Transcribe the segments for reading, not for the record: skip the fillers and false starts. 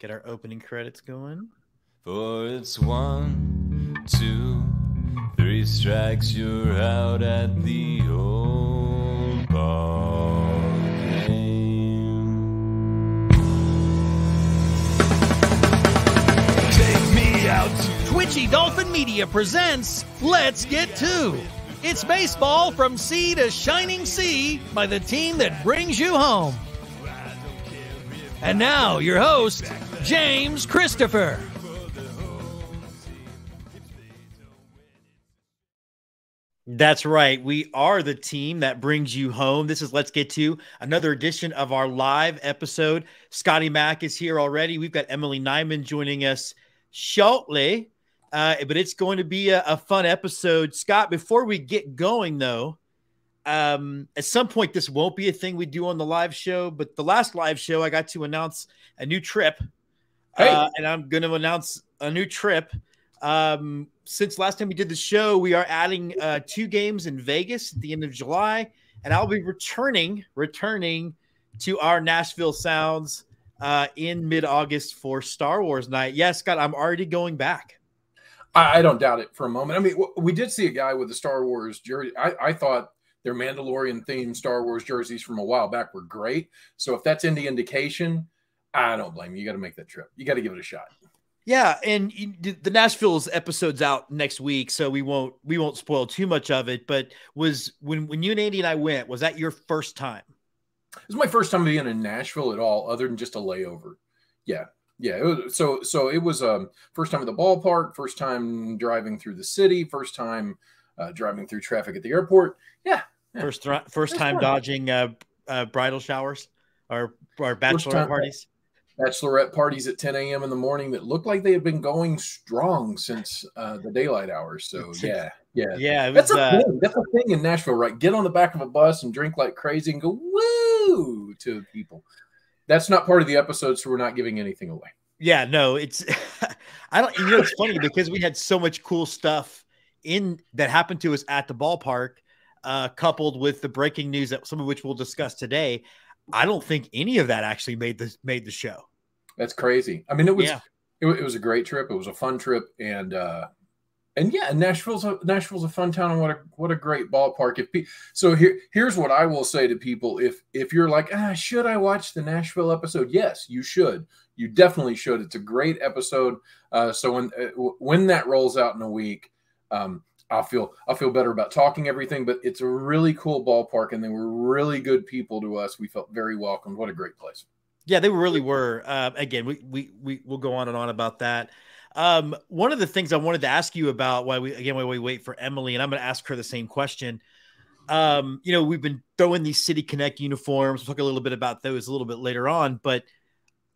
Get our opening credits going. For it's 1, 2, 3 strikes, you're out at the old ball game. Take me out to Twitchy Dolphin Media presents Let's Get To. It's baseball from sea to shining sea by the team that brings you home. And now, your host, James Christopher. That's right. We are the team that brings you home. This is Let's Get To, another edition of our live episode. Scotty Mack is here already. We've got Emily Nyman joining us shortly, but it's going to be a fun episode. Scott, before we get going, though, at some point, this won't be a thing we do on the live show, but the last live show, I got to announce a new trip. And I'm going to announce a new trip. Since last time we did the show, we are adding 2 games in Vegas at the end of July, and I'll be returning to our Nashville Sounds in mid-August for Star Wars night. Yes, Scott, I'm already going back. I don't doubt it for a moment. I mean, we did see a guy with a Star Wars jersey. I thought their Mandalorian-themed Star Wars jerseys from a while back were great. So if that's any indication, I don't blame you. You got to make that trip. You got to give it a shot. Yeah, and the Nashville's episode's out next week, so we won't spoil too much of it. But when you and Andy and I went, was that your first time? It was my first time being in Nashville at all, other than just a layover. Yeah. It was, so it was first time at the ballpark, first time driving through the city, first time driving through traffic at the airport. Yeah. First time dodging bridal showers or bachelorette parties. Bachelorette parties at 10 a.m. in the morning that looked like they had been going strong since the daylight hours. So yeah. That's a thing in Nashville, right? Get on the back of a bus and drink like crazy and go woo to people. That's not part of the episode, so we're not giving anything away. Yeah, no, it's I don't. You know, it's funny because we had so much cool stuff that happened to us at the ballpark, coupled with the breaking news that some of which we'll discuss today. I don't think any of that actually made the show. That's crazy. I mean, it was a great trip. It was a fun trip, and Nashville's a fun town, and what a great ballpark. Here's what I will say to people: if you're like, should I watch the Nashville episode? Yes, you should. You definitely should. It's a great episode. So when that rolls out in a week, I'll feel better about talking everything, but it's a really cool ballpark, and they were really good people to us. We felt very welcomed. What a great place. Yeah, they really were. Again, we'll go on and on about that. One of the things I wanted to ask you about while we wait for Emily, and I'm going to ask her the same question. We've been throwing these City Connect uniforms. We'll talk a little bit about those a little bit later on, but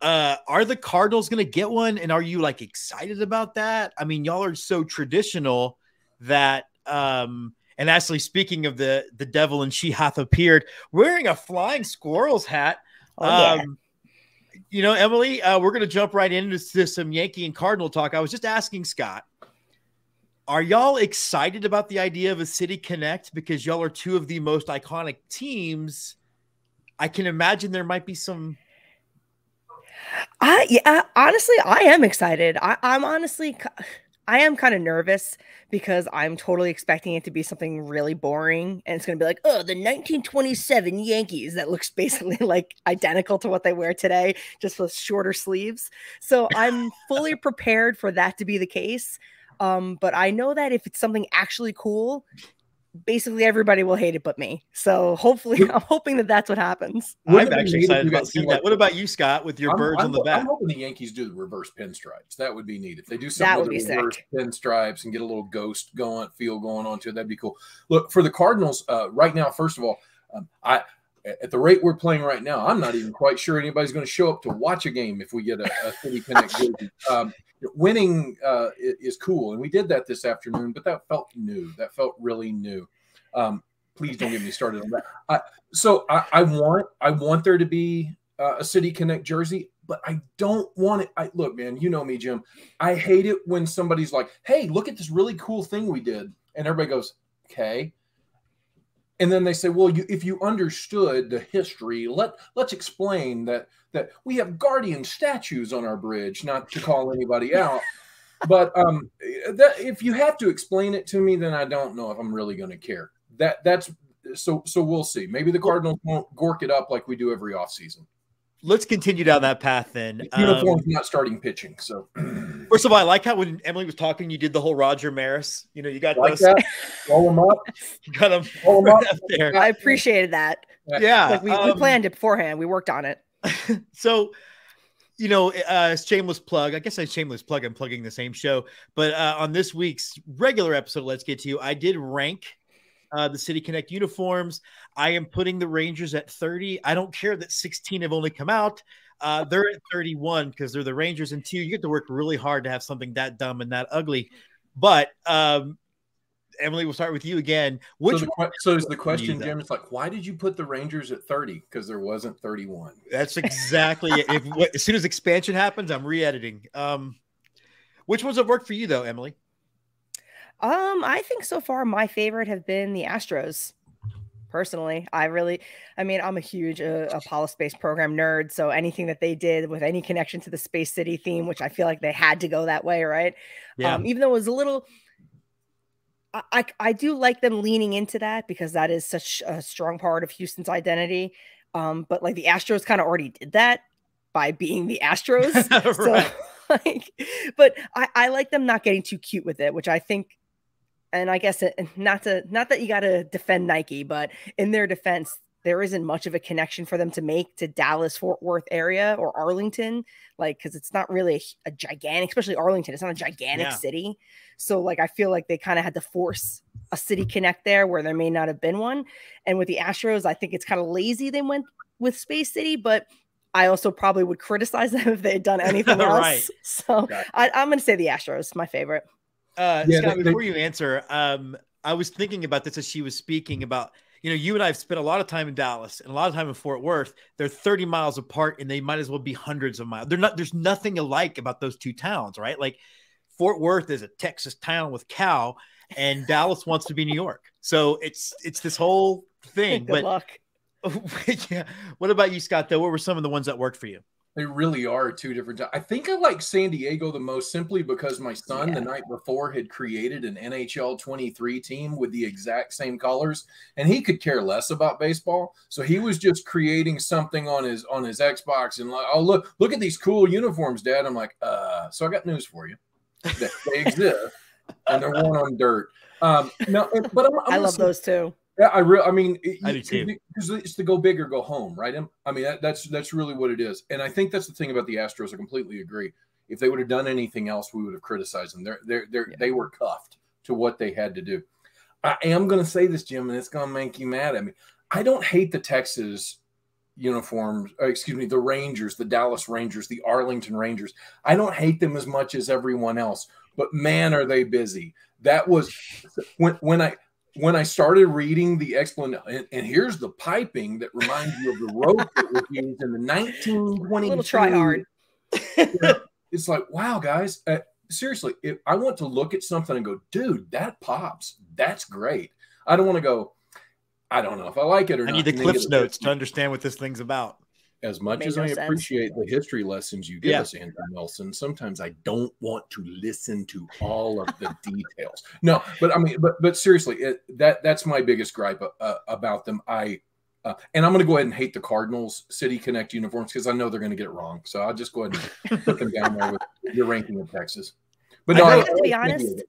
are the Cardinals going to get one? And are you excited about that? I mean, y'all are so traditional that and actually speaking of the devil and she hath appeared wearing a flying squirrels hat. Emily, we're going to jump right into some Yankee and Cardinal talk. I was just asking Scott, are y'all excited about the idea of a City Connect? Because y'all are two of the most iconic teams. I can imagine there might be some. Honestly, I am excited. I am kind of nervous because I'm totally expecting it to be something really boring. And it's going to be like, the 1927 Yankees that looks basically identical to what they wear today, just with shorter sleeves. So I'm fully prepared for that to be the case. But I know that if it's something actually cool, basically everybody will hate it but me. So hopefully, I'm hoping that that's what happens. I'm actually excited about seeing that. What about you, Scott, with your birds on the back? I'm hoping the Yankees do the reverse pinstripes. That would be neat. If they do something with the reverse pinstripes and get a little ghost feel going on to it, that'd be cool. Look, for the Cardinals, right now, first of all, at the rate we're playing right now, I'm not even quite sure anybody's going to show up to watch a game if we get a City Connect jersey. Winning is cool, and we did that this afternoon, but that felt new. That felt really new. Please don't get me started on that. I want there to be a City Connect jersey, but I don't want it. Look, man, you know me, Jim. I hate it when somebody's like, "Hey, look at this really cool thing we did," and everybody goes, "Okay." And then they say, well, if you understood the history, let's explain that we have guardian statues on our bridge, not to call anybody out. But if you have to explain it to me, then I don't know if I'm really going to care. That's so we'll see. Maybe the Cardinals won't gork it up like we do every offseason. Let's continue down that path then. Uniform's not starting pitching. So first of all, I like how when Emily was talking, you did the whole Roger Maris. You know, you got like those. That. Roll them up. You got them roll them up there. I appreciated that. Yeah, like we planned it beforehand. We worked on it. So, you know, shameless plug. I guess a shameless plug. I'm plugging the same show, but on this week's regular episode, Let's Get to You, I did rank the City Connect uniforms. I am putting the Rangers at 30. I don't care that 16 have only come out. They're at 31 because they're the Rangers. And 2, you get to work really hard to have something that dumb and that ugly. But Emily, we'll start with you again. So is the question, Jim, it's like, why did you put the Rangers at 30? Because there wasn't 31. That's exactly it. As soon as expansion happens, I'm re-editing. Which ones have worked for you, though, Emily? I think so far my favorite have been the Astros. Personally, I'm a huge Apollo Space Program nerd. So anything that they did with any connection to the Space City theme, which I feel like they had to go that way, right? Yeah. Even though it was a little, I do like them leaning into that because that is such a strong part of Houston's identity. But like the Astros kind of already did that by being the Astros. Right. So, but I like them not getting too cute with it, which I think. And I guess not that you got to defend Nike, but in their defense, there isn't much of a connection for them to make to Dallas, Fort Worth area or Arlington, like, because it's not really a gigantic, especially Arlington. It's not a gigantic city. So like, I feel like they kind of had to force a city connect there where there may not have been one. And with the Astros, I think it's kind of lazy they went with Space City, but I also probably would criticize them if they had done anything else. Right. So I'm going to say the Astros, my favorite. Scott, before you answer, I was thinking about this as she was speaking about, you know, you and I have spent a lot of time in Dallas and a lot of time in Fort Worth. They're 30 miles apart and they might as well be hundreds of miles. There's nothing alike about those two towns, right? Like Fort Worth is a Texas town with cow and Dallas wants to be New York. So it's this whole thing. Good luck. Yeah. What about you, Scott, though? What were some of the ones that worked for you? They really are two different. I think I like San Diego the most simply because my son the night before had created an NHL 23 team with the exact same colors, and he could care less about baseball. So he was just creating something on his Xbox and like, oh look at these cool uniforms, Dad. I'm like, so I got news for you. They exist and they're worn on dirt. No, but I love those too. Yeah, I do too. Because it's to go big or go home, right? I mean, that's really what it is. And I think that's the thing about the Astros. I completely agree. If they would have done anything else, we would have criticized them. They were cuffed to what they had to do. I am going to say this, Jim, and it's going to make you mad at me. I don't hate the Texas uniforms, the Rangers, the Dallas Rangers, the Arlington Rangers. I don't hate them as much as everyone else, but man, are they busy. That was when I started reading the explanation, and here's the piping that reminds you of the rope that was used in the 1920s. A little try hard. It's like, wow, guys, seriously, if I want to look at something and go, dude, that pops. That's great. I don't want to go, I don't know if I like it or not. I need the Cliff's notes to understand what this thing's about. As much as I appreciate the history lessons you give us, Andrew Nelson, sometimes I don't want to listen to all of the details. No, but I mean, but seriously, that's my biggest gripe about them. And I'm going to go ahead and hate the Cardinals City Connect uniforms because I know they're going to get it wrong. So I'll just go ahead and put them down there with your ranking of Texas. But no, to be honest,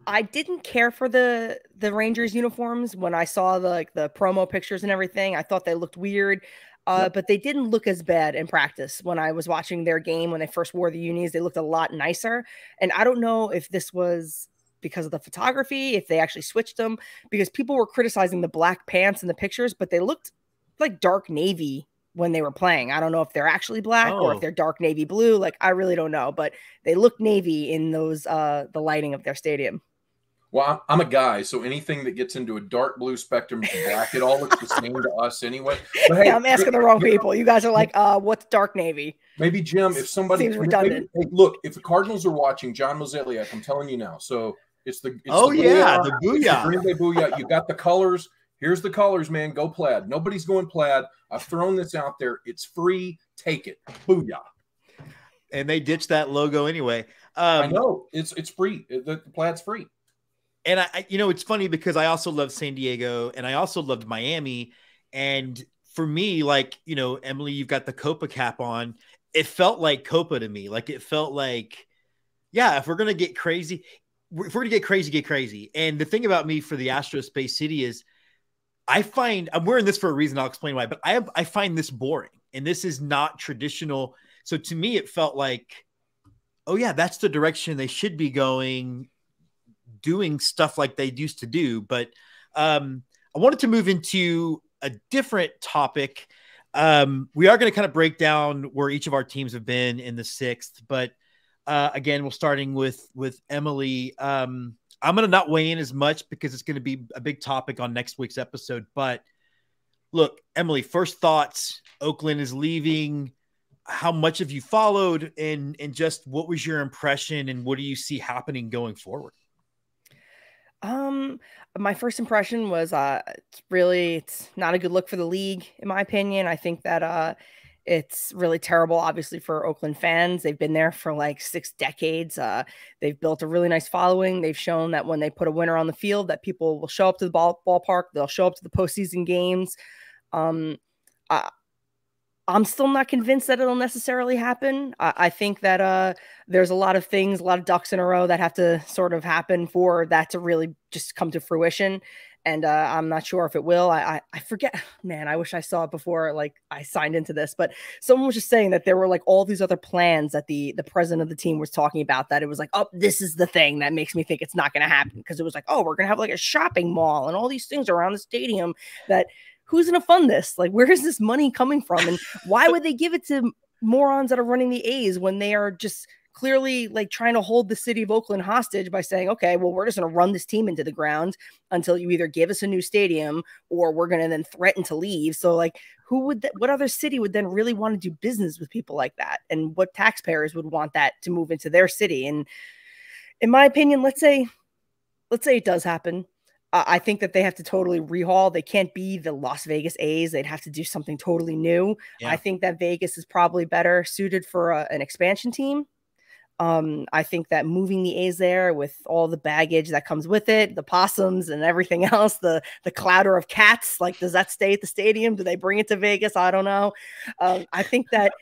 I didn't care for the Rangers uniforms when I saw the promo pictures and everything. I thought they looked weird. But they didn't look as bad in practice. When I was watching their game, when they first wore the unis, they looked a lot nicer. And I don't know if this was because of the photography, if they actually switched them, because people were criticizing the black pants in the pictures, but they looked like dark navy when they were playing. I don't know if they're actually black or if they're dark navy blue. Like, I really don't know, but they look navy in those, the lighting of their stadium. Well, I'm a guy, so anything that gets into a dark blue spectrum to black, it all looks the same to us anyway. But hey, I'm asking the wrong people. You guys are like, what's dark navy? Maybe, Jim, if somebody seems redundant. Look, if the Cardinals are watching, John Mozeliak, I'm telling you now. So It's the booyah. The booyah. Green Bay booyah. You got the colors. Here's the colors, man. Go plaid. Nobody's going plaid. I've thrown this out there. It's free. Take it. Booyah. And they ditched that logo anyway. I know. It's free. The plaid's free. And I it's funny because I also love San Diego and I also loved Miami. And for me, like, Emily, you've got the Copa cap on. It felt like Copa to me. Like, it felt like, yeah, if we're going to get crazy, get crazy. And the thing about me for the Astros Space City is I'm wearing this for a reason. I'll explain why, but I find this boring and this is not traditional. So to me, it felt like, oh yeah, that's the direction they should be going, doing stuff like they used to do. But I wanted to move into a different topic. We are going to kind of break down where each of our teams have been in the sixth, but again, we're starting with Emily. I'm going to not weigh in as much because it's going to be a big topic on next week's episode. But look, Emily, first thoughts. Oakland is leaving. How much have you followed, and just what was your impression, and what do you see happening going forward? My first impression was it's not a good look for the league, in my opinion. I think that it's really terrible, obviously, for Oakland fans. They've been there for like 6 decades. They've built a really nice following. They've shown that when they put a winner on the field, that people will show up to the ballpark. They'll show up to the postseason games. I'm still not convinced that it'll necessarily happen. I think that there's a lot of things, a lot of ducks in a row that have to sort of happen for that to really just come to fruition. And I'm not sure if it will. I forget, man, I wish I saw it before like I signed into this, but someone was just saying that there were like all these other plans that the president of the team was talking about, that it was like, oh, this is the thing that makes me think it's not going to happen. Because it was like, oh, we're going to have like a shopping mall and all these things around the stadium that who's going to fund this? Like, where is this money coming from? And why would they give it to morons that are running the A's when they are just clearly like trying to hold the city of Oakland hostage by saying, okay, well, we're just going to run this team into the ground until you either give us a new stadium or we're going to then threaten to leave. So like, what other city would then really want to do business with people like that? And what taxpayers would want that to move into their city? And in my opinion, let's say it does happen. I think that they have to totally rehaul. They can't be the Las Vegas A's. They'd have to do something totally new. Yeah. I think that Vegas is probably better suited for an expansion team. I think that moving the A's there with all the baggage that comes with it, the possums and everything else, the clatter of cats, like, does that stay at the stadium? Do they bring it to Vegas? I don't know. I think that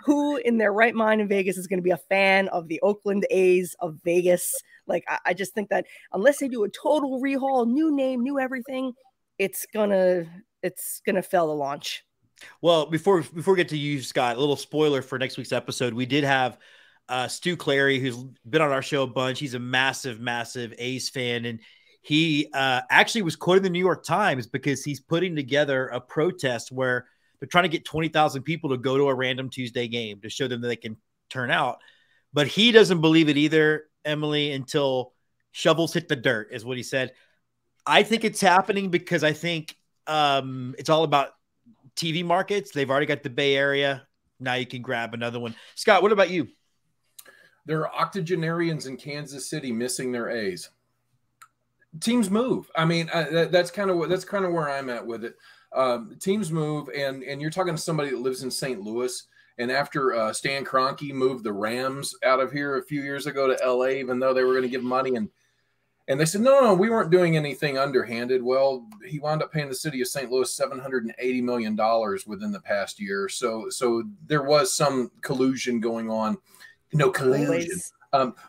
who in their right mind in Vegas is going to be a fan of the Oakland A's of Vegas? Like, I just think that unless they do a total rehaul, new name, new everything, it's gonna fail the launch. Well, before we get to you, Scott, a little spoiler for next week's episode. We did have Stu Clary, who's been on our show a bunch. He's a massive, massive A's fan. And he actually was quoted in the New York Times because he's putting together a protest where they're trying to get 20,000 people to go to a random Tuesday game to show them that they can turn out. But he doesn't believe it either, Emily, until shovels hit the dirt, is what he said. I think it's happening because I think it's all about TV markets. They've already got the Bay Area. Now you can grab another one. Scott, what about you? There are octogenarians in Kansas City missing their A's. Teams move. I mean, that's kind of where I'm at with it. Teams move, and you're talking to somebody that lives in St. Louis. And after Stan Kroenke moved the Rams out of here a few years ago to LA, even though they were going to give money, and they said, no, we weren't doing anything underhanded. Well, he wound up paying the city of St. Louis $780 million within the past year. So there was some collusion going on. No collusion.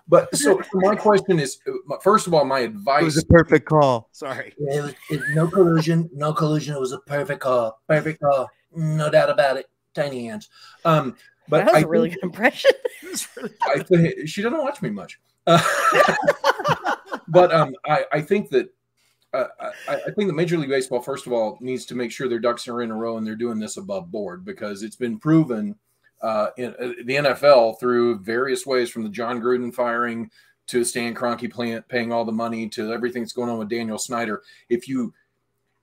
But so my question is, first of all, my advice. It was a perfect call. Sorry. Yeah, no collusion. No collusion. It was a perfect call. Perfect call. No doubt about it. Tiny hands. But that was a really good impression. She doesn't watch me much. But I think that I think that Major League Baseball, first of all, needs to make sure their ducks are in a row and they're doing this above board, because it's been proven in the NFL through various ways, from the John Gruden firing to Stan Kroenke paying all the money to everything that's going on with Daniel Snyder. If you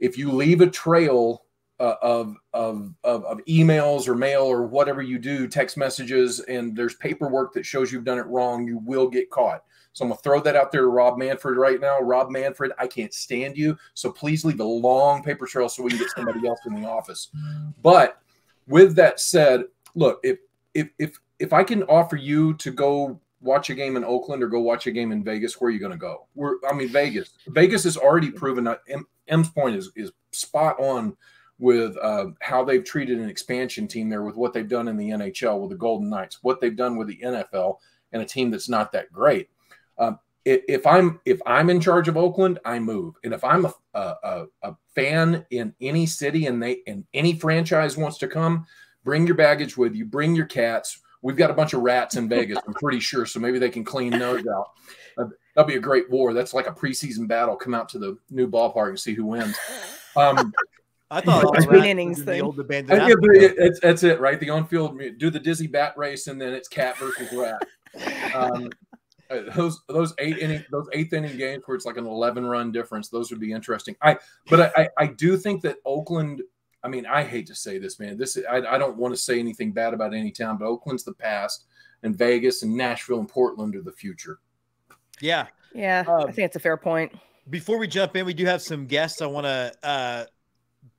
leave a trail emails or mail or whatever you do, text messages, and there's paperwork that shows you've done it wrong, you will get caught. So I'm going to throw that out there to Rob Manfred right now. Rob Manfred, I can't stand you, so please leave a long paper trail so we can get somebody else in the office. But with that said, look, if I can offer you to go watch a game in Oakland or go watch a game in Vegas, where are you going to go? Vegas. Vegas has already proven that M's point is spot on with how they've treated an expansion team there, with what they've done in the NHL with the Golden Knights, what they've done with the NFL and a team that's not that great. If I'm in charge of Oakland, I move. And if I'm a fan in any city and any franchise wants to come, bring your baggage with you, bring your cats. We've got a bunch of rats in Vegas, I'm pretty sure, so maybe they can clean those out. That'll be a great war. That's like a preseason battle. Come out to the new ballpark and see who wins. I thought between innings thing. That's it, right? The on-field, do the dizzy bat race, and then it's cat versus rat. Those eighth inning games where it's like an 11-run difference, those would be interesting. But I do think that Oakland. I mean, I hate to say this, man. I don't want to say anything bad about any town, but Oakland's the past, and Vegas and Nashville and Portland are the future. Yeah. Yeah, I think it's a fair point. Before we jump in, we do have some guests. I want to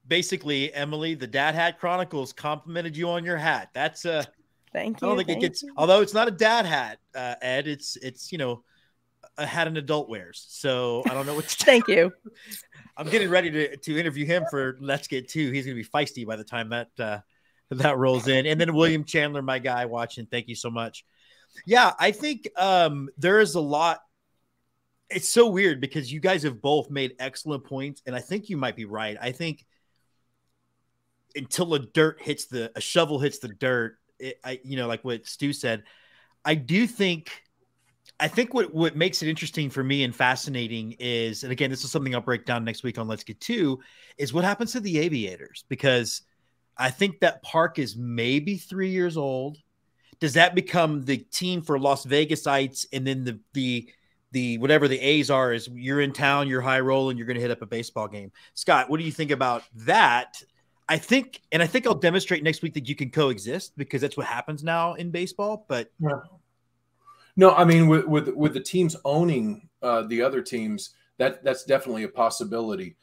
basically, Emily, the Dad Hat Chronicles complimented you on your hat. That's thank you. I don't think it gets, although it's not a dad hat, Ed. It's a hat an adult wears. So I don't know what. Thank you. I'm getting ready to interview him for Let's Get To. He's going to be feisty by the time that rolls in. And then William Chandler, my guy watching. Thank you so much. Yeah, I think there is a lot. It's so weird because you guys have both made excellent points, and I think you might be right. I think until a shovel hits the dirt, like what Stu said, I think what makes it interesting for me and fascinating is, and again, this is something I'll break down next week on Let's Get To, is what happens to the Aviators, because I think that park is maybe 3 years old. Does that become the team for Las Vegasites? And then the whatever the A's are is you're in town, you're high rolling, you're going to hit up a baseball game. Scott, what do you think about that? I think I'll demonstrate next week that you can coexist, because that's what happens now in baseball. But no, I mean, with the teams owning the other teams, that's definitely a possibility.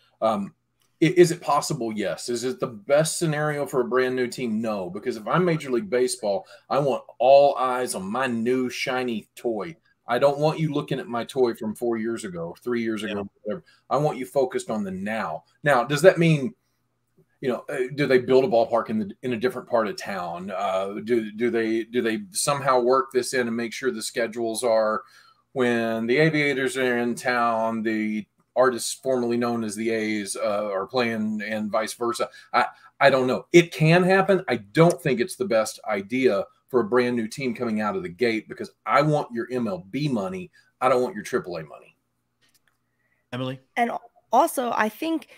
Is it possible? Yes. Is it the best scenario for a brand new team? No, because if I'm Major League Baseball, I want all eyes on my new shiny toy. I don't want you looking at my toy from 4 years ago, 3 years ago, whatever. I want you focused on the now. Now, does that mean, do they build a ballpark in a different part of town? Do they somehow work this in and make sure the schedules are when the Aviators are in town, the artists formerly known as the A's are playing, and vice versa? I don't know. It can happen. I don't think it's the best idea for a brand new team coming out of the gate, because I want your MLB money. I don't want your AAA money. Emily? And also, I think,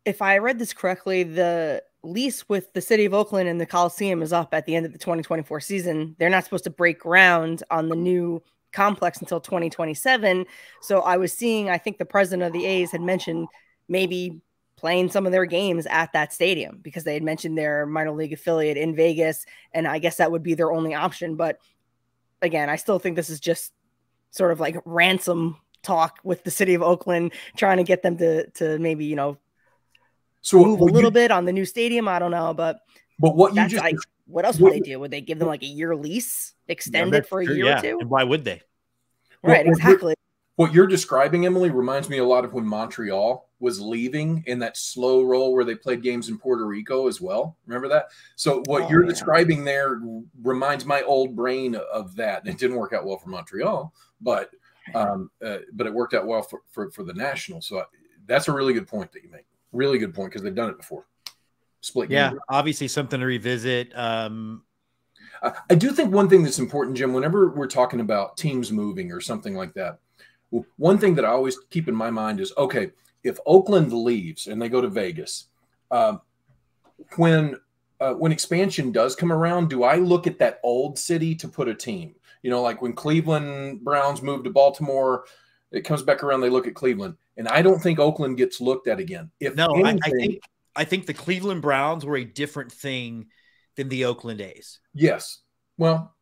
if I read this correctly, the lease with the city of Oakland and the Coliseum is up at the end of the 2024 season. They're not supposed to break ground on the new complex until 2027. So I was seeing, I think the president of the A's had mentioned maybe playing some of their games at that stadium, because they had mentioned their minor league affiliate in Vegas. And I guess that would be their only option. But again, I still think this is just sort of like ransom talk with the city of Oakland, trying to get them to maybe, so move a little bit on the new stadium. I don't know, but what you just what else would they do? Would they give them like a year lease, extended for a year or two? And why would they? Right, exactly. What you're describing, Emily, reminds me a lot of when Montreal was leaving in that slow roll where they played games in Puerto Rico as well. Remember that? So what you're describing there reminds my old brain of that. It didn't work out well for Montreal, but it worked out well for the Nationals. So that's a really good point that you make. Really good point, because they've done it before. Split game. Yeah, obviously something to revisit. I do think one thing that's important, Jim, whenever we're talking about teams moving or something like that, one thing that I always keep in my mind is, okay, if Oakland leaves and they go to Vegas, when expansion does come around, do I look at that old city to put a team? Like when Cleveland Browns moved to Baltimore, it comes back around, they look at Cleveland. And I don't think Oakland gets looked at again. I think I think the Cleveland Browns were a different thing than the Oakland A's. Yes. Well,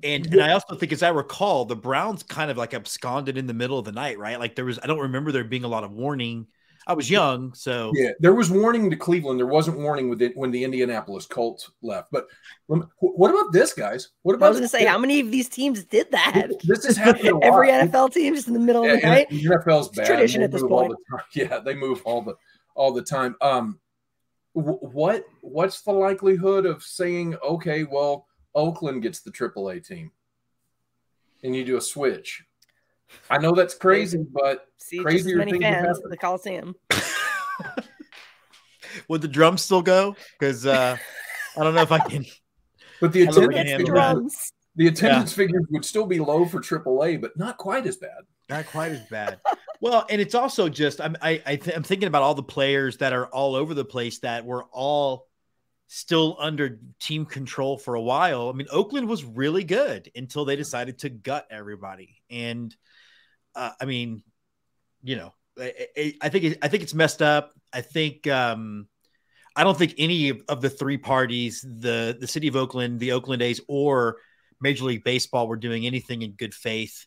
and I also think, as I recall, the Browns kind of like absconded in the middle of the night, right? Like I don't remember there being a lot of warning. I was young, so yeah, there was warning to Cleveland. There wasn't warning with it when the Indianapolis Colts left. But what about this, guys? What about? I was going to say, how many of these teams did that? This has happened a lot. Every NFL team just in the middle of the night. The NFL's bad. Tradition at this point. Yeah, they move all the time. What's the likelihood of saying, okay, well, Oakland gets the AAA team, and you do a switch? I know that's crazy, but crazier many things fans happen. at the Coliseum. Would the drums still go? Because I don't know if I can. But the attendance figures would still be low for AAA, but not quite as bad. Not quite as bad. Well, and it's also just I'm thinking about all the players that are all over the place that were all still under team control for a while. I mean, Oakland was really good until they decided to gut everybody. And I mean, you know, I think it's messed up. I think I don't think any of the three parties, the city of Oakland, the Oakland A's, or Major League Baseball, were doing anything in good faith.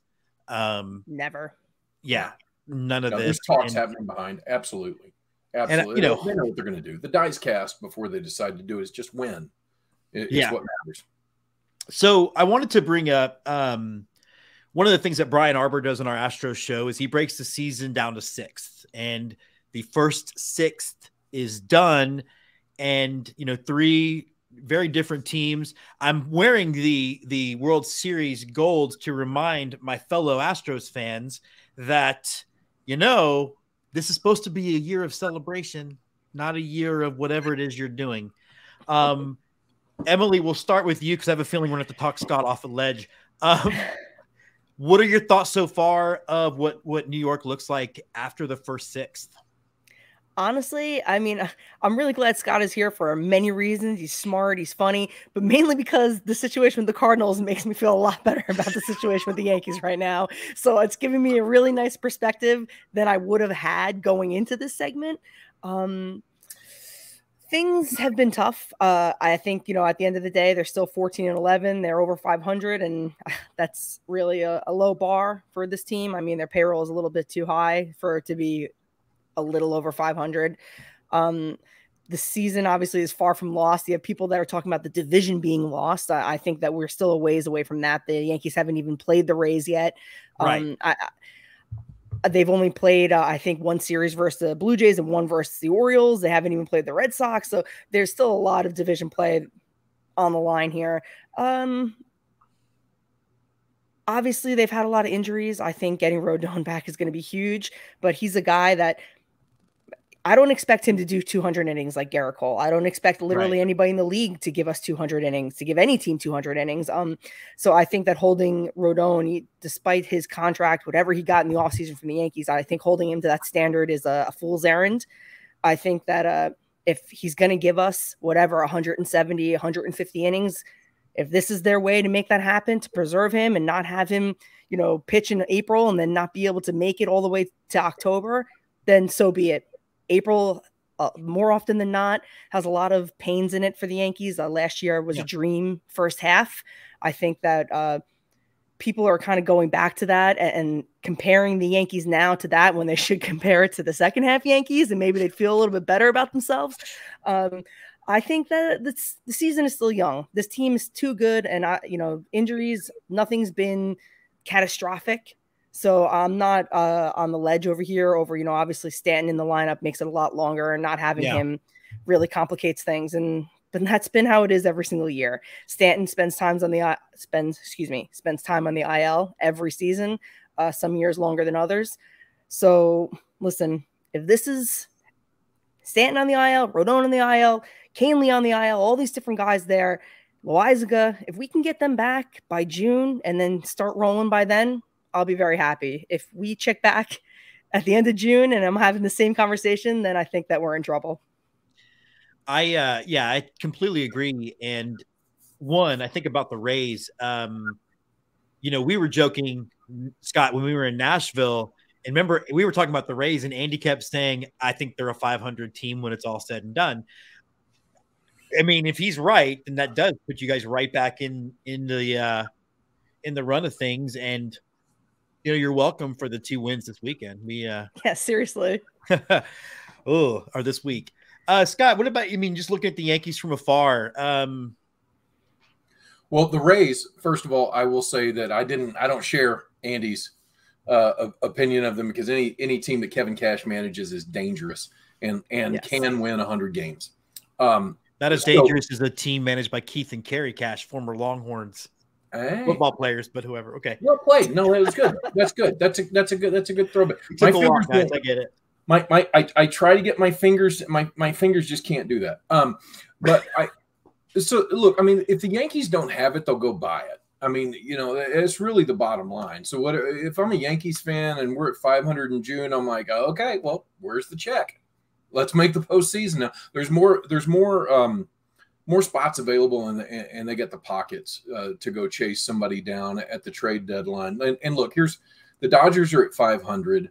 Never. Yeah, none of this. There's talks happening behind. Absolutely. And, you know, they know what they're going to do. The die's cast before they decide to do it. It's just when. It's what matters. So I wanted to bring up one of the things that Brian Arbor does on our Astros show is he breaks the season down to sixth, and the first sixth is done. And, you know, three very different teams. I'm wearing the World Series gold to remind my fellow Astros fans that, you know, this is supposed to be a year of celebration, not a year of whatever it is you're doing. Emily, we'll start with you because I have a feeling we're going to have to talk Scott off a ledge. What are your thoughts so far of what New York looks like after the first sixth? Honestly, I mean, I'm really glad Scott is here for many reasons. He's smart, he's funny, but mainly because the situation with the Cardinals makes me feel a lot better about the situation with the Yankees right now. So it's giving me a really nice perspective than I would have had going into this segment. Things have been tough. I think, you know, at the end of the day, they're still 14-11. They're over 500, and that's really a low bar for this team. I mean, their payroll is a little bit too high for it to be a little over 500. The season obviously is far from lost. You have people that are talking about the division being lost. I think that we're still a ways away from that. The Yankees haven't even played the Rays yet. Right. They've only played, I think, one series versus the Blue Jays and one versus the Orioles. They haven't even played the Red Sox. So there's still a lot of division play on the line here. Obviously, they've had a lot of injuries. I think getting Rodon back is going to be huge, but he's a guy that I don't expect him to do 200 innings like Garrett Cole. I don't expect literally anybody in the league to give us 200 innings, to give any team 200 innings. So I think that holding Rodon, despite his contract, whatever he got in the offseason from the Yankees, I think holding him to that standard is a fool's errand. I think that if he's going to give us whatever, 170, 150 innings, if this is their way to make that happen, to preserve him and not have him, you know, pitch in April and then not be able to make it all the way to October, then so be it. April, more often than not, has a lot of pains in it for the Yankees. Last year was a dream first half. I think that people are kind of going back to that and comparing the Yankees now to that when they should compare it to the second half Yankees, and maybe they'd feel a little bit better about themselves. I think that the season is still young. This team is too good, and injuries, nothing's been catastrophic. So I'm not on the ledge over here. Obviously Stanton in the lineup makes it a lot longer, and not having him really complicates things. But that's been how it is every single year. Stanton spends time on the IL every season. Some years longer than others. So listen, if this is Stanton on the IL, Rodon on the IL, Canely on the IL, all these different guys there, Loizaga, if we can get them back by June and then start rolling by then, I'll be very happy. If we check back at the end of June and I'm having the same conversation, then I think that we're in trouble. I completely agree. And I think about the Rays. We were joking, Scott, when we were in Nashville, And remember, we were talking about the Rays, and Andy kept saying, I think they're a 500 team when it's all said and done. I mean, if he's right, then that does put you guys right back in the run of things. And, you're welcome for the 2 wins this weekend. Yeah, seriously. Or this week. Scott, what about, just looking at the Yankees from afar? Well, the Rays, first of all, I will say that I don't share Andy's opinion of them, because any team that Kevin Cash manages is dangerous and yes, can win 100 games. Not as dangerous as a team managed by Keith and Kerry Cash, former Longhorns football players, but whoever. Okay, well played. No, it was good. That's good. That's a good throwback. My fingers, guys, I get it. I try to get my fingers. My fingers just can't do that. But so look. I mean, if the Yankees don't have it, they'll go buy it. I mean, it's really the bottom line. So what if I'm a Yankees fan and we're at 500 in June? I'm like, okay, well, where's the check? Let's make the postseason now. There's more spots available, and they get the pockets to go chase somebody down at the trade deadline. And look, here's the Dodgers are at 500.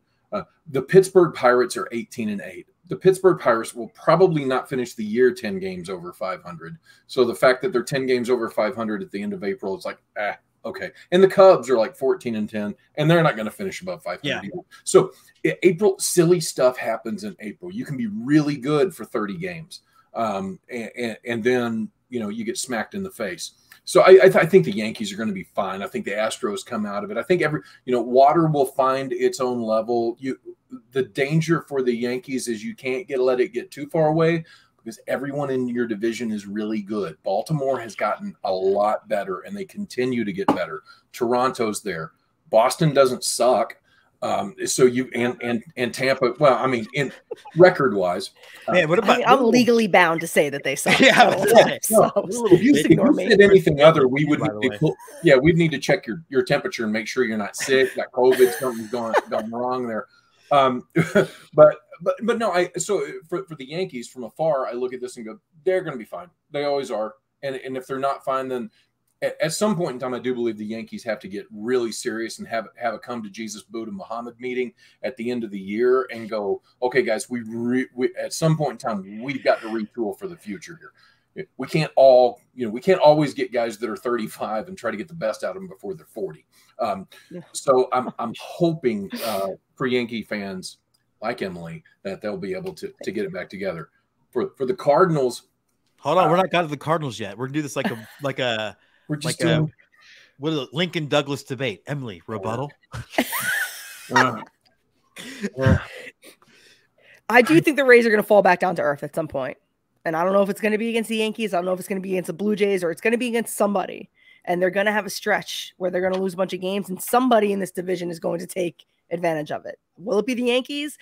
The Pittsburgh Pirates are 18-8. The Pittsburgh Pirates will probably not finish the year 10 games over 500. So the fact that they're 10 games over 500 at the end of April, it's like, okay. And the Cubs are like 14-10, and they're not going to finish above 500. Yeah. So April, silly stuff happens in April. You can be really good for 30 games, and then you get smacked in the face. So I think the Yankees are going to be fine. I think the Astros come out of it. I think water will find its own level. The danger for the Yankees is you can't let it get too far away, because everyone in your division is really good. Baltimore has gotten a lot better, and they continue to get better. Toronto's there. Boston doesn't suck. So you and Tampa. Well, I mean, in record wise, what about? I'm legally bound to say that they suck. Yeah, if you said anything other, we would. We'd need to check your temperature and make sure you're not sick, got COVID, something's gone wrong there. But no, so for the Yankees from afar, I look at this and go, they're going to be fine. They always are. And if they're not fine, then at some point in time, I do believe the Yankees have to get really serious and have a come to Jesus Buddha Muhammad meeting at the end of the year and go, okay, guys, we at some point in time, we've got to retool for the future here. We can't always get guys that are 35 and try to get the best out of them before they're 40. So I'm hoping for Yankee fans like Emily that they'll be able to get it back together. For the Cardinals. Hold on, we're not got to the Cardinals yet. We're gonna do this like a we're just doing what is it, Lincoln Douglas debate. Emily, rebuttal. I do think the Rays are going to fall back down to earth at some point. And I don't know if it's going to be against the Yankees. I don't know if it's going to be against the Blue Jays, or it's going to be against somebody. And they're going to have a stretch where they're going to lose a bunch of games, and somebody in this division is going to take advantage of it. Will it be the Yankees?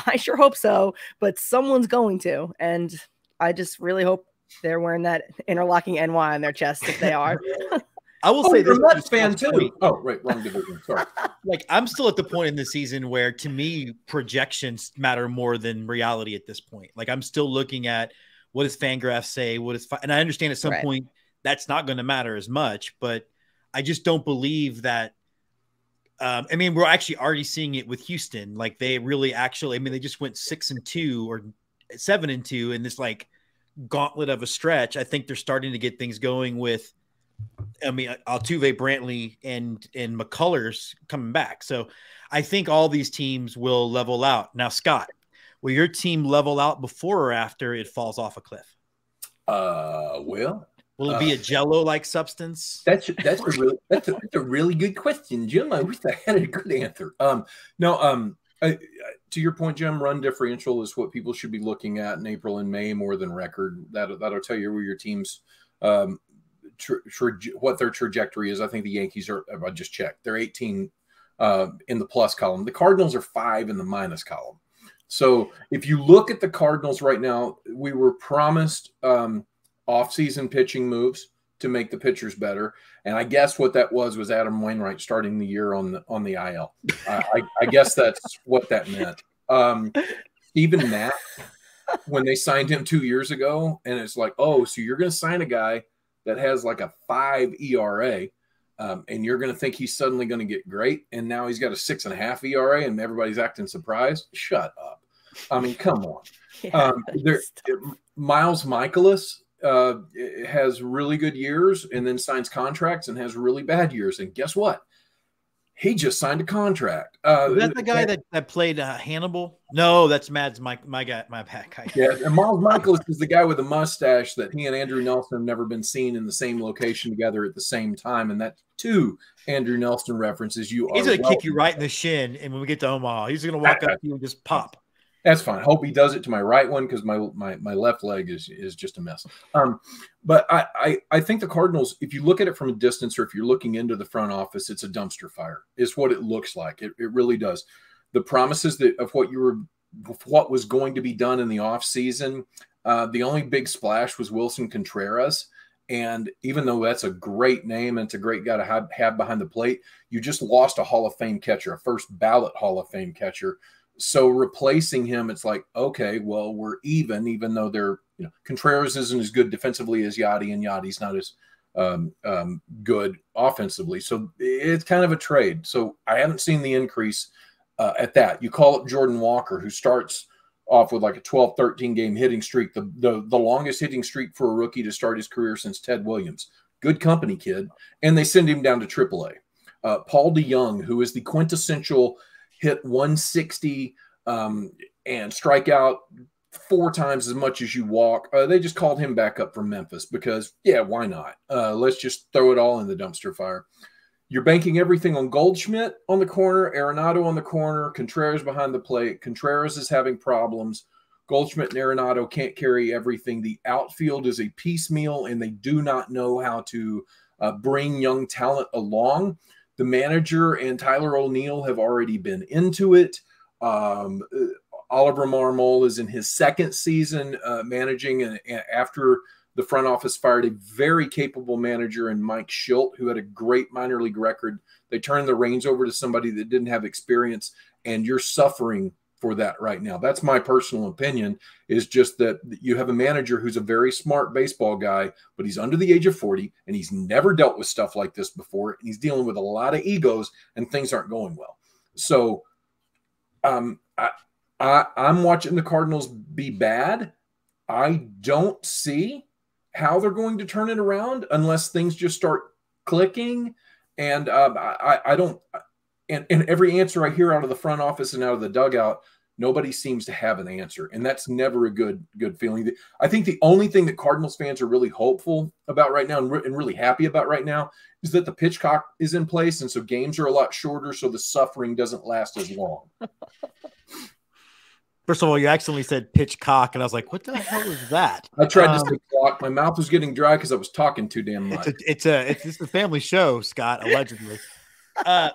I sure hope so, but someone's going to. And I just really hope they're wearing that interlocking NY on their chest if they are. I will say this. You're a Mets fan too. Oh, right. Wrong division. Sorry. Like, I'm still at the point in the season where, to me, projections matter more than reality at this point. Like, I'm still looking at what does Fangraphs say? And I understand at some point that's not going to matter as much, but I just don't believe that. I mean, we're actually already seeing it with Houston. Like, they really they just went 6-2 or 7-2 in this like gauntlet of a stretch. I think they're starting to get things going with, Altuve, Brantley, and McCullers coming back. So I think all these teams will level out. Now, Scott, will your team level out before or after it falls off a cliff? Will it be a Jello-like substance? That's a really good question, Jim. I wish I had a good answer. To your point, Jim, run differential is what people should be looking at in April and May more than record. That'll tell you where your team's what their trajectory is. I think the Yankees are. I just checked. They're 18 in the plus column. The Cardinals are 5 in the minus column. So if you look at the Cardinals right now, we were promised off-season pitching moves to make the pitchers better, and I guess what that was Adam Wainwright starting the year on the IL. I guess that's what that meant. Stephen Knapp, when they signed him 2 years ago, and it's like, oh, so you're going to sign a guy that has like a 5 ERA and you're going to think he's suddenly going to get great. And now he's got a 6.5 ERA and everybody's acting surprised. Shut up. I mean, come on. Yeah, Miles Michaelis has really good years and then signs contracts and has really bad years. And guess what? He just signed a contract. Is that the guy that played Hannibal? No, that's Mads, my guy, my bad guy. Yeah, and Miles Michaelis is the guy with the mustache that he and Andrew Nelson have never been seen in the same location together at the same time. And that two Andrew Nelson references. He's going to kick you right in the shin, and when we get to Omaha, he's going to walk up to you and just pop. That's fine. Hope he does it to my right one because my left leg is just a mess. But I think the Cardinals, if you look at it from a distance or if you're looking into the front office, it's a dumpster fire. Is what it looks like. It really does. The promises of what was going to be done in the offseason, the only big splash was Wilson Contreras. And even though that's a great name and it's a great guy to have behind the plate, you just lost a Hall of Fame catcher, a first ballot Hall of Fame catcher. So replacing him, it's like, okay, well, we're even though they're, Contreras isn't as good defensively as Yachty, and Yachty's not as good offensively. So it's kind of a trade. So I haven't seen the increase at that. You call up Jordan Walker, who starts off with like a 12, 13 game hitting streak, the longest hitting streak for a rookie to start his career since Ted Williams. Good company, kid. And they send him down to AAA. Paul DeYoung, who is the quintessential hit 160 and strike out 4 times as much as you walk. They just called him back up from Memphis because, yeah, why not? Let's just throw it all in the dumpster fire. You're banking everything on Goldschmidt on the corner, Arenado on the corner, Contreras behind the plate. Contreras is having problems. Goldschmidt and Arenado can't carry everything. The outfield is a piecemeal, and they do not know how to bring young talent along. The manager and Tyler O'Neill have already been into it. Oliver Marmol is in his 2nd season managing, and after the front office fired a very capable manager in Mike Schilt, who had a great minor league record. They turned the reins over to somebody that didn't have experience, and you're suffering for that right now. That's my personal opinion, is just that you have a manager who's a very smart baseball guy, but he's under the age of 40 and he's never dealt with stuff like this before. And he's dealing with a lot of egos and things aren't going well. So I'm watching the Cardinals be bad. I don't see how they're going to turn it around unless things just start clicking. And I don't, and every answer I hear out of the front office and out of the dugout, nobody seems to have an answer. And that's never a good feeling. I think the only thing that Cardinals fans are really hopeful about right now and really happy about right now is that the pitch clock is in place. And so games are a lot shorter, so the suffering doesn't last as long. First of all, you accidentally said pitch cock, and I was like, what the hell is that? I tried to say clock. My mouth was getting dry because I was talking too damn much. It's a family show, Scott, allegedly.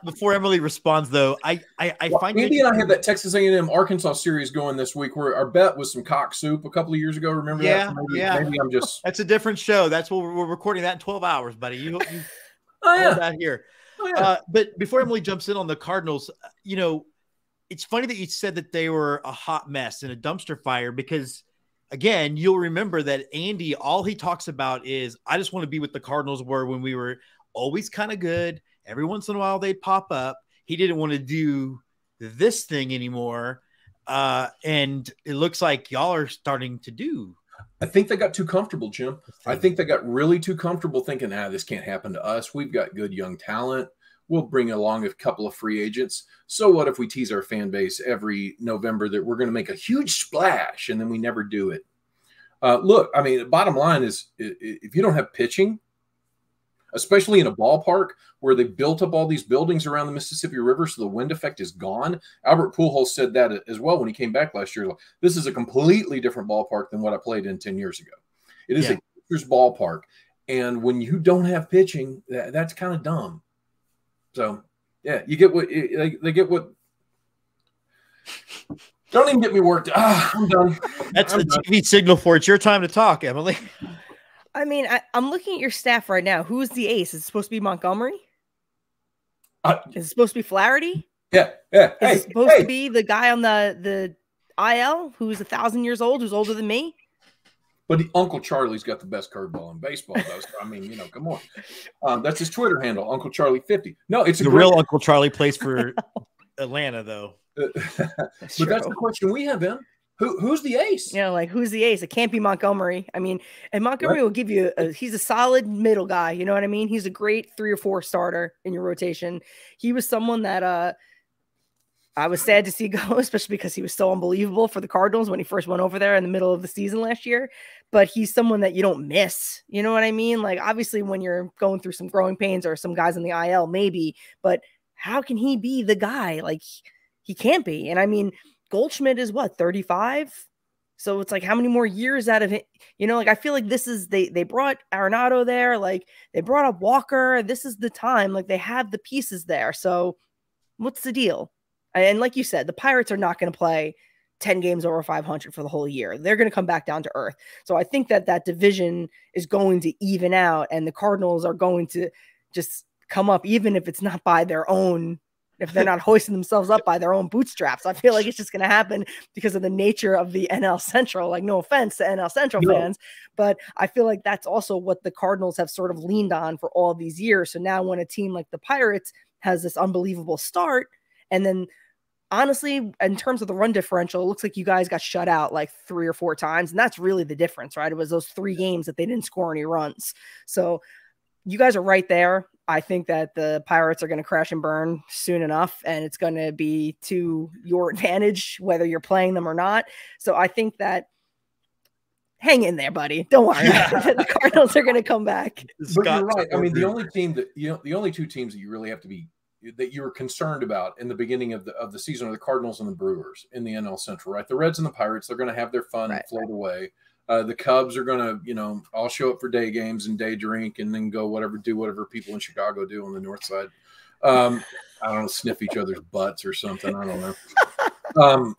Before Emily responds, though, I find Andy and I had that Texas A&M Arkansas series going this week where our bet was some cock soup a couple of years ago. Remember that? Maybe I'm just. That's a different show. That's what we're recording that in 12 hours, buddy. You that here. Oh, yeah. But before Emily jumps in on the Cardinals, it's funny that you said that they were a hot mess and a dumpster fire because, again, you'll remember that Andy, all he talks about is, I just want to be what the Cardinals were when we were always kind of good. Every once in a while they'd pop up. He didn't want to do this thing anymore. And it looks like y'all are starting to do. I think they got too comfortable, Jim. I think they got really too comfortable thinking, this can't happen to us. We've got good young talent. We'll bring along a couple of free agents. So what if we tease our fan base every November that we're going to make a huge splash and then we never do it? Look, I mean, the bottom line is if you don't have pitching, especially in a ballpark where they built up all these buildings around the Mississippi River so the wind effect is gone. Albert Pujols said that as well when he came back last year. This is a completely different ballpark than what I played in 10 years ago. It is a pitcher's ballpark. And when you don't have pitching, that's kind of dumb. So, yeah, you get what they get what. Don't even get me worked. I'm done. That's the TV signal for it's your time to talk, Emily. I mean, I'm looking at your staff right now. Who's the ace? Is it supposed to be Montgomery? Is it supposed to be Flaherty? Yeah. Is it supposed to be the guy on the IL who's 1,000 years old, who's older than me? But Uncle Charlie's got the best curveball in baseball, though. So, I mean, come on. That's his Twitter handle, Uncle Charlie 50. No, it's the real Uncle Charlie plays for Atlanta, though. But that's the question we have, Ben. Who's the ace? Like who's the ace? It can't be Montgomery. I mean, and Montgomery will give you he's a solid middle guy. You know what I mean? He's a great 3 or 4 starter in your rotation. He was someone that I was sad to see go, especially because he was so unbelievable for the Cardinals when he first went over there in the middle of the season last year. But he's someone that you don't miss. You know what I mean? Like, obviously, when you're going through some growing pains or some guys in the IL, maybe. But how can he be the guy? Like, he can't be. And I mean, Goldschmidt is what, 35? So it's like, how many more years out of it? Like, I feel like this is, they brought Arenado there. Like, they brought up Walker. This is the time. Like, they have the pieces there. So what's the deal? And like you said, the Pirates are not going to play 10 games over 500 for the whole year. They're going to come back down to earth. So I think that division is going to even out, and the Cardinals are going to just come up, even if it's not by their own, if they're not hoisting themselves up by their own bootstraps. I feel like it's just going to happen because of the nature of the NL Central. Like, no offense to NL Central fans, but I feel like that's also what the Cardinals have sort of leaned on for all these years. So now when a team like the Pirates has this unbelievable start, and then honestly, in terms of the run differential, it looks like you guys got shut out like 3 or 4 times. And that's really the difference, right? It was those 3 games that they didn't score any runs. So you guys are right there. I think that the Pirates are going to crash and burn soon enough, and it's going to be to your advantage, whether you're playing them or not. So I think that hang in there, buddy. Don't worry. The Cardinals are going to come back. But you're right. I mean, the only 2 teams that you really have to be, that you were concerned about in the beginning of the season are the Cardinals and the Brewers in the NL Central, right? The Reds and the Pirates, they're going to have their fun and float away. The Cubs are going to, all show up for day games and day drink and then go do whatever people in Chicago do on the north side. I don't know, sniff each other's butts or something. I don't know.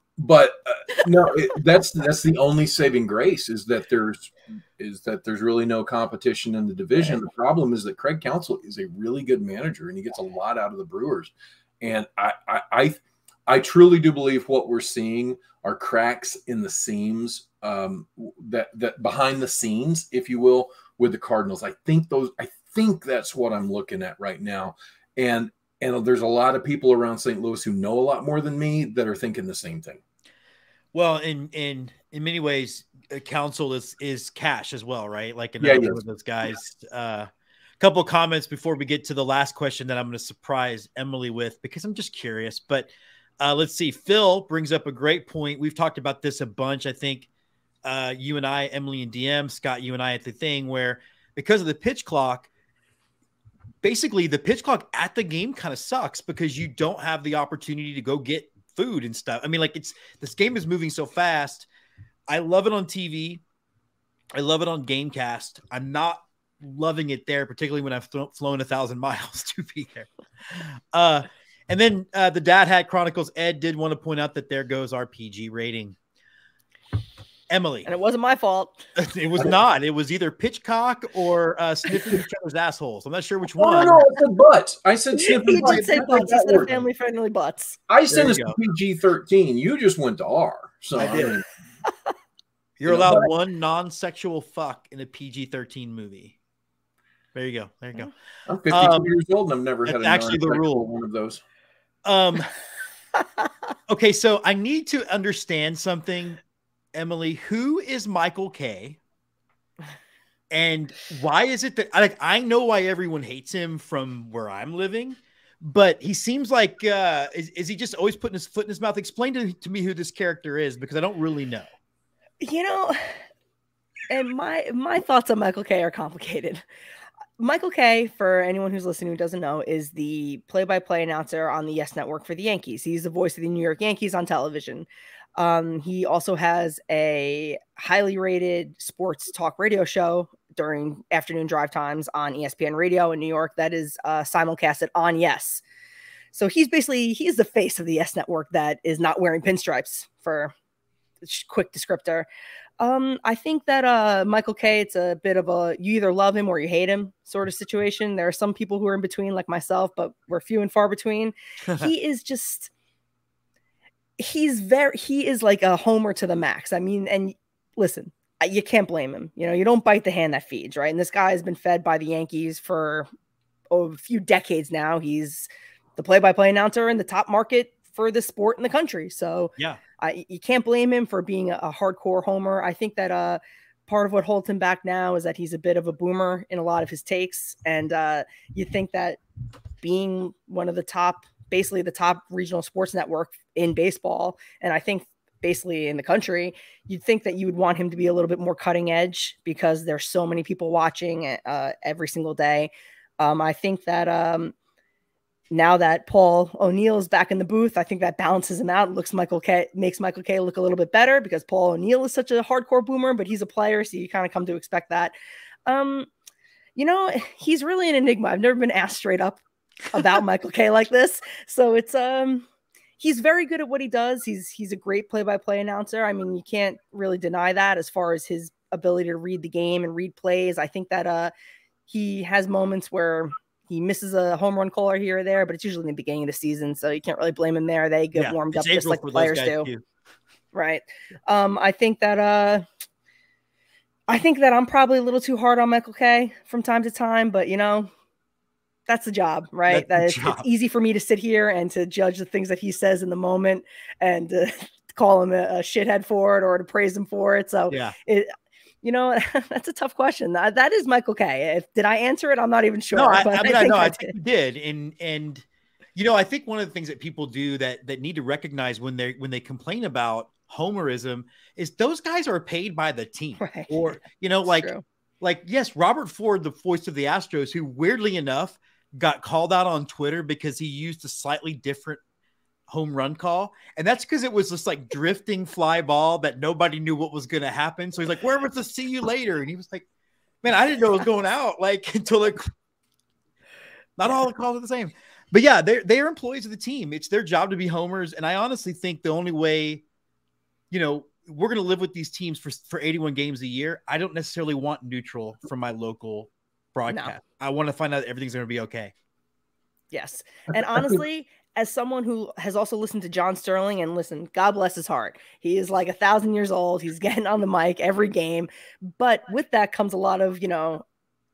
No, that's the only saving grace is that there's really no competition in the division. The problem is that Craig Counsell is a really good manager and he gets a lot out of the Brewers. And I truly do believe what we're seeing are cracks in the seams, that behind the scenes, if you will, with the Cardinals. I think that's what I'm looking at right now. And there's a lot of people around St. Louis who know a lot more than me that are thinking the same thing. Well, in many ways, Counsell is cash as well, right? Like another one of those guys. A couple of comments before we get to the last question that I'm going to surprise Emily with, because I'm just curious. But let's see. Phil brings up a great point. We've talked about this a bunch. I think you and I, Emily and DM, Scott, you and I at the thing where because of the pitch clock, basically the pitch clock at the game kind of sucks because you don't have the opportunity to go get food and stuff. I mean, like this game is moving so fast. I love it on TV. I love it on Gamecast. I'm not loving it there, particularly when I've flown 1,000 miles to be there. And then the Dad Hat Chronicles, Ed did want to point out that there goes our PG rating. Emily. And it wasn't my fault. It was not. It was either pitchcock or sniffing each other's assholes. I'm not sure which one. No, it's a butt. I said sniffing. He did say butts. He said family-friendly butts. I said it's PG-13. You just went to R. So I did. You're allowed one non-sexual fuck in a PG-13 movie. There you go. There you go. I'm 52 years old and I've never had actually the rule. One of those. Okay, so I need to understand something. Emily, who is Michael Kay? And why is it that I know why everyone hates him from where I'm living, but he seems like is he just always putting his foot in his mouth? Explain to me who this character is, because I don't really know. And my thoughts on Michael Kay are complicated. Michael Kay, for anyone who's listening who doesn't know, is the play-by-play announcer on the Yes Network for the Yankees. He's the voice of the New York Yankees on television. He also has a highly rated sports talk radio show during afternoon drive times on ESPN Radio in New York that is simulcasted on Yes. So he's the face of the Yes Network that is not wearing pinstripes, for a quick descriptor. I think that Michael Kay, it's a bit of a you either love him or you hate him sort of situation. There are some people who are in between, like myself, but we're few and far between. He is just... he is like a homer to the max. I mean, and listen, you can't blame him. You know, you don't bite the hand that feeds, right? And this guy has been fed by the Yankees for a few decades now. He's the play-by-play announcer in the top market for the sport in the country. So yeah, you can't blame him for being a hardcore homer. I think that part of what holds him back now is that he's a bit of a boomer in a lot of his takes. And you think that being one of the top, basically the top regional sports network in baseball, and I think basically in the country, you'd think that you would want him to be a little bit more cutting edge because there's so many people watching every single day. I think that now that Paul O'Neill is back in the booth, I think that balances him out. It makes Michael Kay look a little bit better because Paul O'Neill is such a hardcore boomer, but he's a player, so you kind of come to expect that. You know, he's really an enigma. I've never been asked straight up about Michael Kay like this. So it's he's very good at what he does. He's a great play-by-play announcer. I mean, you can't really deny that as far as his ability to read the game and read plays. I think that he has moments where he misses a home run caller here or there, but it's usually in the beginning of the season, so you can't really blame him there. They get warmed up just like the players do. Too. Right. I think that I'm probably a little too hard on Michael Kay from time to time, but you know, that's the job, right? It's easy for me to sit here and to judge the things that he says in the moment and to call him a shithead for it or to praise him for it. So you know, that's a tough question. That is Michael Kay. Did I answer it? I'm not even sure. No, I think you did. And you know, I think one of the things that people do that need to recognize when they complain about homerism is those guys are paid by the team, right? Or you know, like yes, Robert Ford, the voice of the Astros, who weirdly enough got called out on Twitter because he used a slightly different home run call, and that's because it was this like drifting fly ball that nobody knew what was going to happen. So he's like, "Where was the see you later?" And he was like, "Man, I didn't know it was going out." Like until like, not all the calls are the same, but yeah, they're employees of the team. It's their job to be homers, and I honestly think the only way, you know, we're going to live with these teams for 81 games a year. I don't necessarily want neutral from my local broadcast. No. I want to find out everything's going to be okay. Yes, and honestly, as someone who has also listened to John Sterling, and listen, God bless his heart. He is like 1,000 years old. He's getting on the mic every game. But with that comes a lot of, you know,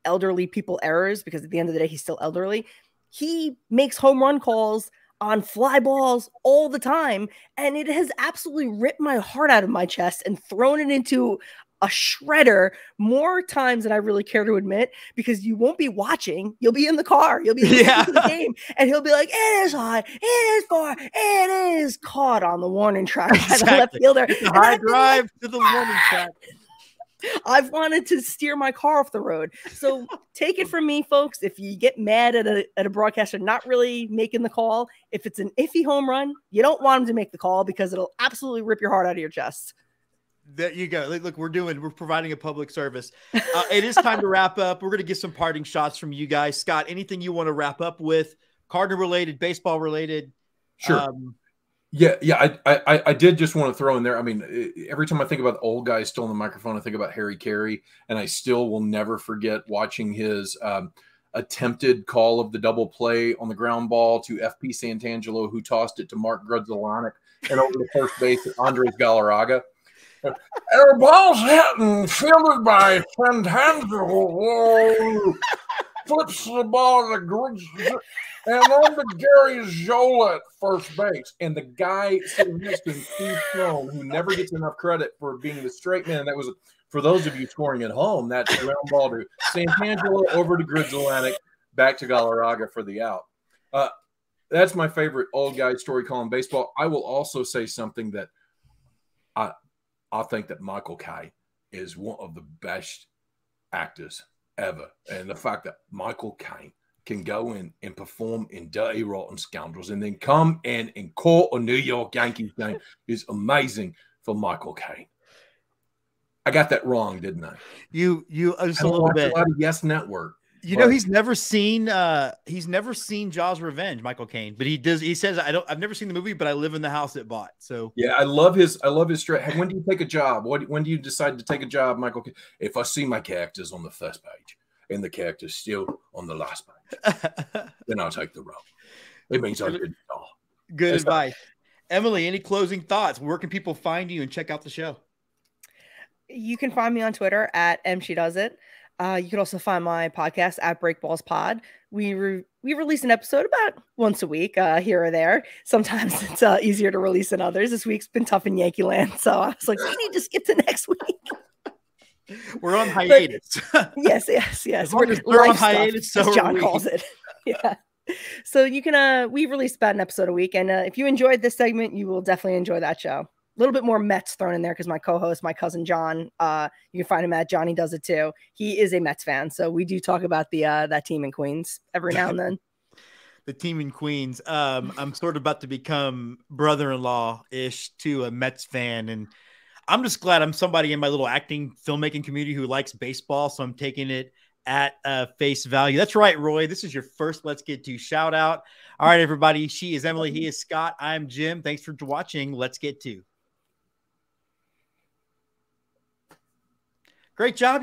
elderly people errors because at the end of the day, he's still elderly. He makes home run calls on fly balls all the time. And it has absolutely ripped my heart out of my chest and thrown it into a shredder more times than I really care to admit, because you won't be watching. You'll be in the car. You'll be listening to the game, and he'll be like, "It is high. It is far. It is caught on the warning track by the left fielder." It's a high drive to the warning track. I've wanted to steer my car off the road. So take it from me, folks. If you get mad at a broadcaster not really making the call, if it's an iffy home run, you don't want him to make the call because it'll absolutely rip your heart out of your chest. There you go. Look, we're providing a public service. It is time to wrap up. We're going to get some parting shots from you guys. Scott, anything you want to wrap up with? Cardinal related, baseball related? Sure. I did just want to throw in there. I mean, every time I think about the old guy still on the microphone, I think about Harry Carey, and I still will never forget watching his attempted call of the double play on the ground ball to FP Santangelo, who tossed it to Mark Grudzielanek and over the first base at Andres Galarraga. The ball's hit and fielded by Santangelo. Flips the ball to Griggs and on to Gary Zola at first base. And the guy sitting next to him, Steve Sloan, who never gets enough credit for being the straight man. And that was, for those of you scoring at home, that ground ball to Santangelo over to Grudzielanek, back to Galarraga for the out. That's my favorite old guy story calling baseball. I will also say something that I think that Michael Kay is one of the best actors ever. And the fact that Michael Kay can go in and perform in Dirty Rotten Scoundrels and then come in and call a New York Yankees game is amazing for Michael Kay. I got that wrong, didn't I? You just a little bit. Yes Network. You know, he's never seen Jaws Revenge, Michael Caine, but he says, I've never seen the movie, but I live in the house it bought. So yeah, I love his straight. When do you take a job? When do you decide to take a job, Michael Caine? If I see my characters on the first page and the characters still on the last page, then I'll take the role. It means I did. Good advice. Emily, any closing thoughts? Where can people find you and check out the show? You can find me on Twitter at mshedoesit. You can also find my podcast at Breakballs Pod. We release an episode about once a week, here or there. Sometimes it's easier to release than others. This week's been tough in Yankee land, so I was like, we need to skip to next week. We're on hiatus. Yes. We're on hiatus, stuff, so as John calls it. Yeah. So you can we release about an episode a week, and if you enjoyed this segment, you will definitely enjoy that show. A little bit more Mets thrown in there because my co-host, my cousin John, you can find him at Johnny Does It Too. He is a Mets fan, so we do talk about the that team in Queens every now and then. The team in Queens. I'm sort of about to become brother-in-law-ish to a Mets fan, and I'm just glad I'm somebody in my little acting filmmaking community who likes baseball, so I'm taking it at face value. That's right, Roy. This is your first Let's Get To shout out. All right, everybody. She is Emily. He is Scott. I'm Jim. Thanks for watching. Let's Get To. Great job.